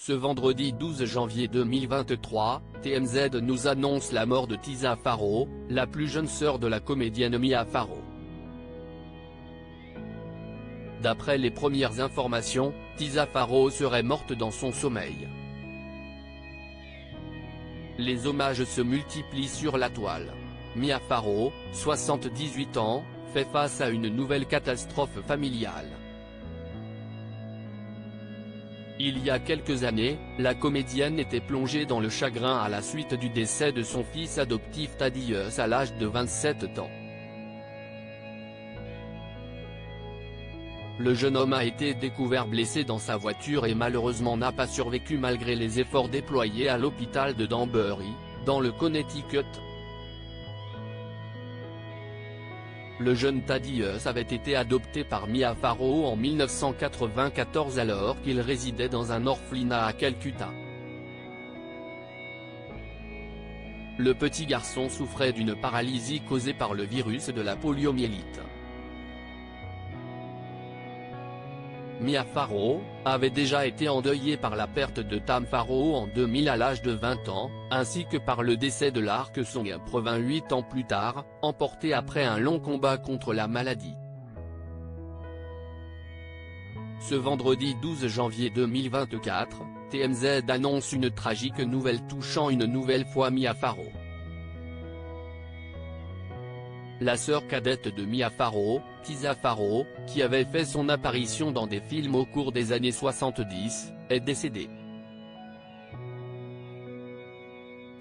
Ce vendredi 12 janvier 2023, TMZ nous annonce la mort de Tisa Farrow, la plus jeune sœur de la comédienne Mia Farrow. D'après les premières informations, Tisa Farrow serait morte dans son sommeil. Les hommages se multiplient sur la toile. Mia Farrow, 78 ans, fait face à une nouvelle catastrophe familiale. Il y a quelques années, la comédienne était plongée dans le chagrin à la suite du décès de son fils adoptif Thaddeus à l'âge de 27 ans. Le jeune homme a été découvert blessé dans sa voiture et malheureusement n'a pas survécu malgré les efforts déployés à l'hôpital de Danbury, dans le Connecticut. Le jeune Thaddeus avait été adopté par Mia Farrow en 1994 alors qu'il résidait dans un orphelinat à Calcutta. Le petit garçon souffrait d'une paralysie causée par le virus de la poliomyélite. Mia Farrow avait déjà été endeuillée par la perte de Tam Farrow en 2000 à l'âge de 20 ans, ainsi que par le décès de l'Arc Song 28 ans plus tard, emporté après un long combat contre la maladie. Ce vendredi 12 janvier 2024, TMZ annonce une tragique nouvelle touchant une nouvelle fois Mia Farrow. La sœur cadette de Mia Farrow, Tisa Farrow, qui avait fait son apparition dans des films au cours des années 70, est décédée.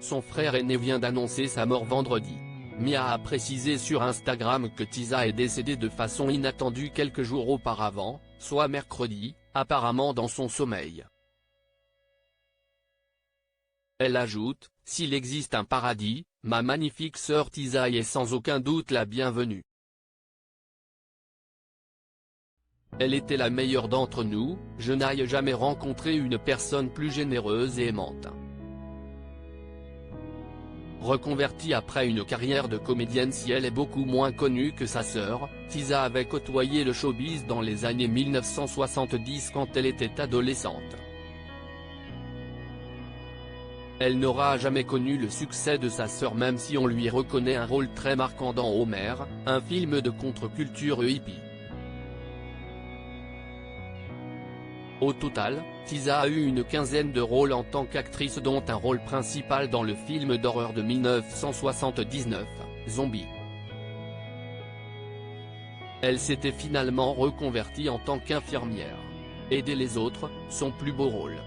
Son frère aîné vient d'annoncer sa mort vendredi. Mia a précisé sur Instagram que Tisa est décédée de façon inattendue quelques jours auparavant, soit mercredi, apparemment dans son sommeil. Elle ajoute, « S'il existe un paradis, ma magnifique sœur Tisa y est sans aucun doute la bienvenue. Elle était la meilleure d'entre nous, je n'ai jamais rencontré une personne plus généreuse et aimante. » Reconvertie après une carrière de comédienne, si elle est beaucoup moins connue que sa sœur, Tisa avait côtoyé le showbiz dans les années 1970 quand elle était adolescente. Elle n'aura jamais connu le succès de sa sœur même si on lui reconnaît un rôle très marquant dans Homer, un film de contre-culture hippie. Au total, Tisa a eu une quinzaine de rôles en tant qu'actrice dont un rôle principal dans le film d'horreur de 1979, Zombie. Elle s'était finalement reconvertie en tant qu'infirmière. Aider les autres, son plus beau rôle.